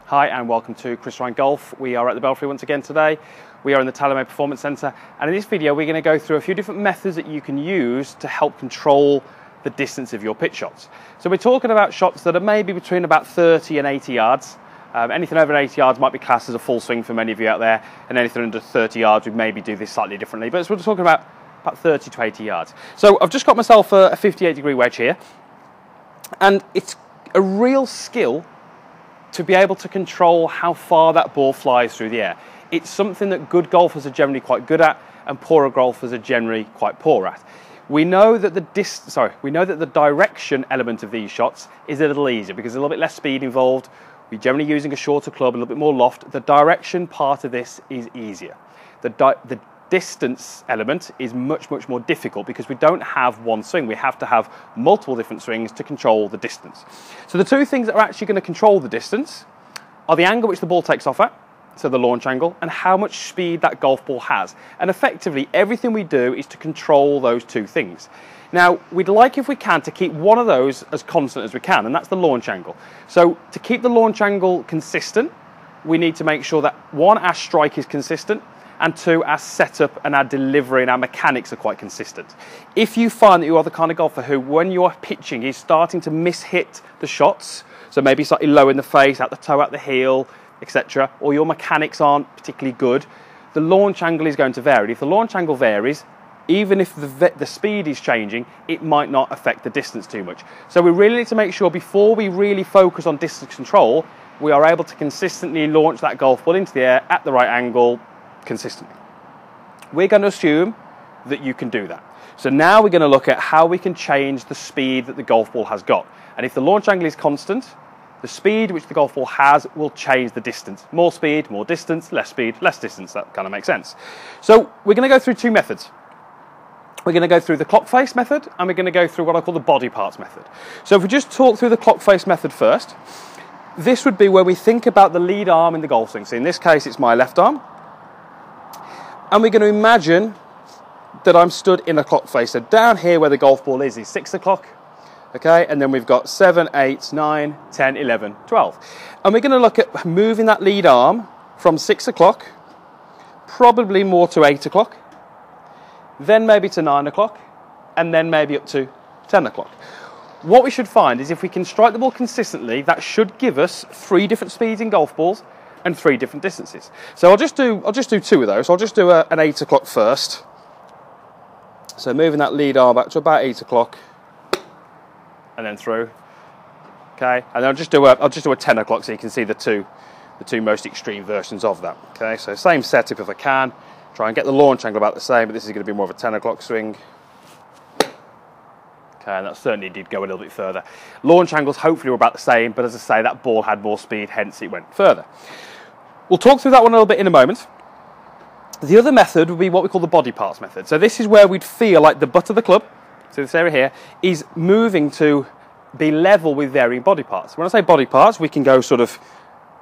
Hi and welcome to Chris Ryan Golf. We are at the Belfry once again today. We are in the TaylorMade Performance Centre, and in this video we're going to go through a few different methods that you can use to help control the distance of your pitch shots. So we're talking about shots that are maybe between about 30 and 80 yards. Anything over 80 yards might be classed as a full swing for many of you out there, and anything under 30 yards we'd maybe do this slightly differently, but we're talking about 30 to 80 yards. So I've just got myself a 58-degree wedge here, and it's a real skill to be able to control how far that ball flies through the air. It's something that good golfers are generally quite good at, and poorer golfers are generally quite poor at. We know that the direction element of these shots is a little easier because there's a little bit less speed involved. We're generally using a shorter club, a little bit more loft. The direction part of this is easier. The distance element is much more difficult because we don't have one swing. We have to have multiple different swings to control the distance. So the two things that are actually going to control the distance are the angle which the ball takes off at, so the launch angle, and how much speed that golf ball has. And effectively everything we do is to control those two things. Now we'd like, if we can, to keep one of those as constant as we can, and that's the launch angle. So to keep the launch angle consistent, we need to make sure that one, our strike is consistent, and two, our setup and our delivery and our mechanics are quite consistent. If you find that you are the kind of golfer who, when you are pitching, is starting to miss-hit the shots, so maybe slightly low in the face, out the toe, out the heel, etc., or your mechanics aren't particularly good, the launch angle is going to vary. If the launch angle varies, even if the speed is changing, it might not affect the distance too much. So we really need to make sure, before we really focus on distance control, we are able to consistently launch that golf ball into the air at the right angle, consistently. We're going to assume that you can do that. So now we're going to look at how we can change the speed that the golf ball has got. And if the launch angle is constant, the speed which the golf ball has will change the distance. More speed, more distance, less speed, less distance. That kind of makes sense. So we're going to go through two methods. We're going to go through the clock face method, and we're going to go through what I call the body parts method. So if we just talk through the clock face method first, this would be where we think about the lead arm in the golf swing. So in this case it's my left arm. And we're going to imagine that I'm stood in a clock face. So down here where the golf ball is 6 o'clock, okay? And then we've got 7, 8, 9, 10, 11, 12. And we're going to look at moving that lead arm from 6 o'clock, probably more to 8 o'clock, then maybe to 9 o'clock, and then maybe up to 10 o'clock. What we should find is if we can strike the ball consistently, that should give us 3 different speeds in golf balls and 3 different distances. So I'll just do 2 of those. So I'll just do an 8 o'clock first. So moving that lead arm back to about 8 o'clock, and then through. Okay, and I'll just do a 10 o'clock so you can see the two most extreme versions of that. Okay, so same setup if I can. Try and get the launch angle about the same, but this is going to be more of a 10 o'clock swing. Okay, and that certainly did go a little bit further. Launch angles hopefully were about the same, but as I say, that ball had more speed, hence it went further. We'll talk through that one a little bit in a moment. The other method would be what we call the body parts method. So this is where we'd feel like the butt of the club, so this area here, is moving to be level with varying body parts. When I say body parts, we can go sort of,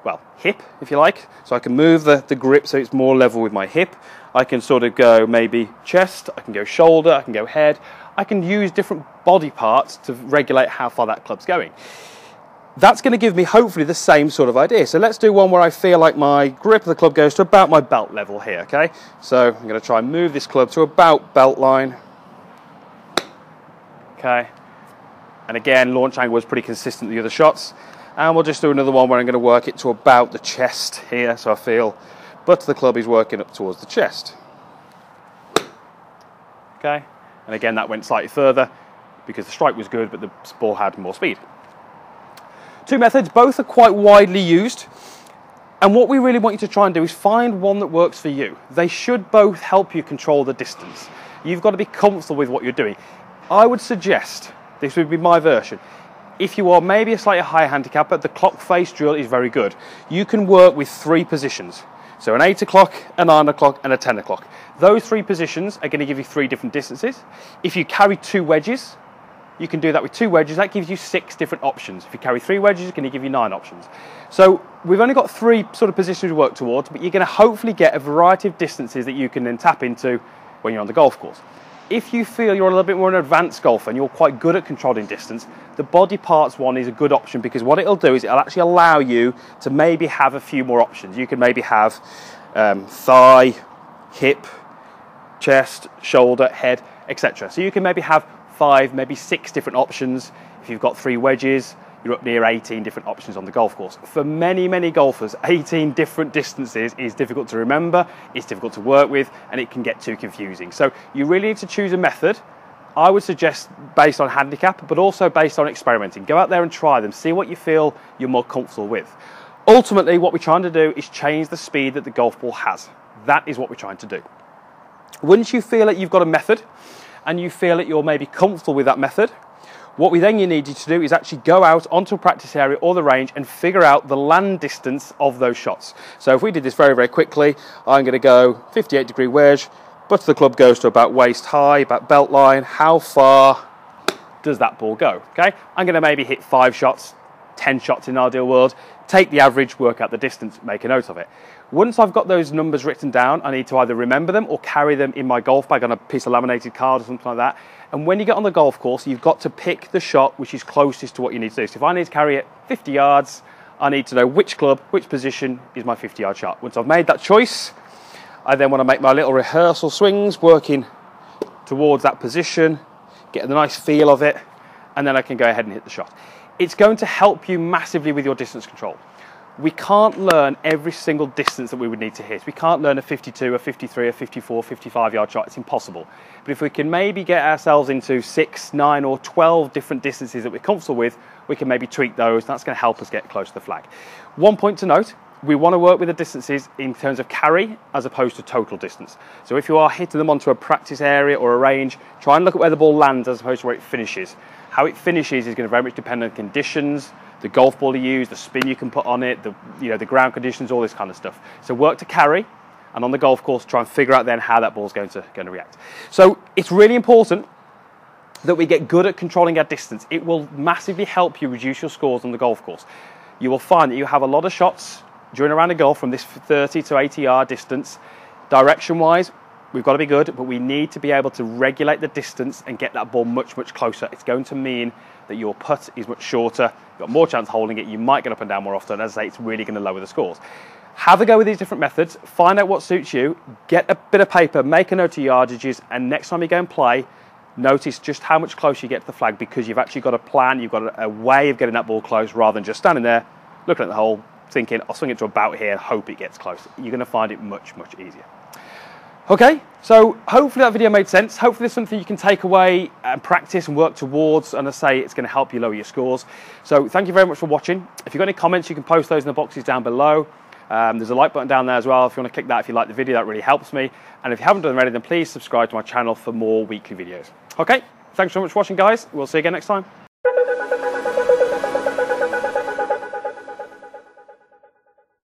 well, hip, if you like. So I can move the grip so it's more level with my hip. I can sort of go maybe chest, I can go shoulder, I can go head. I can use different body parts to regulate how far that club's going. That's going to give me hopefully the same sort of idea. So let's do one where I feel like my grip of the club goes to about my belt level here, okay? So I'm going to try and move this club to about belt line. Okay. And again, launch angle was pretty consistent with the other shots. And we'll just do another one where I'm going to work it to about the chest here. So I feel butt of the club is working up towards the chest. Okay. And again, that went slightly further because the strike was good, but the ball had more speed. 2 methods, both are quite widely used. And what we really want you to try and do is find one that works for you. They should both help you control the distance. You've got to be comfortable with what you're doing. I would suggest, this would be my version, if you are maybe a slightly higher handicapper, the Clockface Drill is very good. You can work with 3 positions. So an 8 o'clock, a 9 o'clock, and a 10 o'clock. Those 3 positions are going to give you 3 different distances. If you carry 2 wedges, you can do that with 2 wedges. That gives you 6 different options. If you carry 3 wedges, it's going to give you 9 options. So we've only got 3 sort of positions to work towards, but you're going to hopefully get a variety of distances that you can then tap into when you're on the golf course. If you feel you're a little bit more an advanced golfer and you're quite good at controlling distance, the body parts one is a good option, because what it'll do is it'll actually allow you to maybe have a few more options. You can maybe have thigh, hip, chest, shoulder, head, etc. So you can maybe have 5, maybe 6 different options. If you've got 3 wedges, you're up near 18 different options on the golf course. For many, many golfers, 18 different distances is difficult to remember, it's difficult to work with, and it can get too confusing. So you really need to choose a method. I would suggest based on handicap, but also based on experimenting. Go out there and try them, see what you feel you're more comfortable with. Ultimately, what we're trying to do is change the speed that the golf ball has. That is what we're trying to do. Once you feel that you've got a method, and you feel that you're maybe comfortable with that method, what we then need you to do is actually go out onto a practice area or the range and figure out the land distance of those shots. So if we did this very, very quickly, I'm going to go 58-degree wedge, butt of the club goes to about waist high, about belt line. How far does that ball go? Okay, I'm going to maybe hit 5 shots, 10 shots in an ideal world, take the average, work out the distance, make a note of it. Once I've got those numbers written down, I need to either remember them or carry them in my golf bag on a piece of laminated card or something like that. And when you get on the golf course, you've got to pick the shot which is closest to what you need to do. So if I need to carry it 50 yards, I need to know which club, which position is my 50-yard shot. Once I've made that choice, I then want to make my little rehearsal swings, working towards that position, getting the nice feel of it, and then I can go ahead and hit the shot. It's going to help you massively with your distance control. We can't learn every single distance that we would need to hit. We can't learn a 52, a 53, a 54, 55-yard shot. It's impossible. But if we can maybe get ourselves into 6, 9, or 12 different distances that we're comfortable with, we can maybe tweak those. That's going to help us get close to the flag. One point to note, we want to work with the distances in terms of carry as opposed to total distance. So if you are hitting them onto a practice area or a range, try and look at where the ball lands as opposed to where it finishes. How it finishes is going to very much depend on conditions, the golf ball you use, the spin you can put on it, the ground conditions, all this kind of stuff. So work to carry, and on the golf course, try and figure out then how that ball's going to react. So it's really important that we get good at controlling our distance. It will massively help you reduce your scores on the golf course. You will find that you have a lot of shots during a round of golf from this 30 to 80 yard distance. Direction-wise, we've got to be good, but we need to be able to regulate the distance and get that ball much, much closer. It's going to mean that your putt is much shorter, you've got more chance of holding it, you might get up and down more often. As I say, it's really going to lower the scores. Have a go with these different methods, find out what suits you, get a bit of paper, make a note of yardages, and next time you go and play, notice just how much closer you get to the flag, because you've actually got a plan, you've got a way of getting that ball close rather than just standing there, looking at the hole, thinking, I'll swing it to about here and hope it gets close. You're going to find it much, much easier. Okay, so hopefully that video made sense. Hopefully it's something you can take away and practice and work towards, and I say it's going to help you lower your scores. So thank you very much for watching. If you've got any comments, you can post those in the boxes down below. There's a like button down there as well. If you want to click that if you like the video, that really helps me. And if you haven't done already, then please subscribe to my channel for more weekly videos. Okay, thanks so much for watching, guys. We'll see you again next time.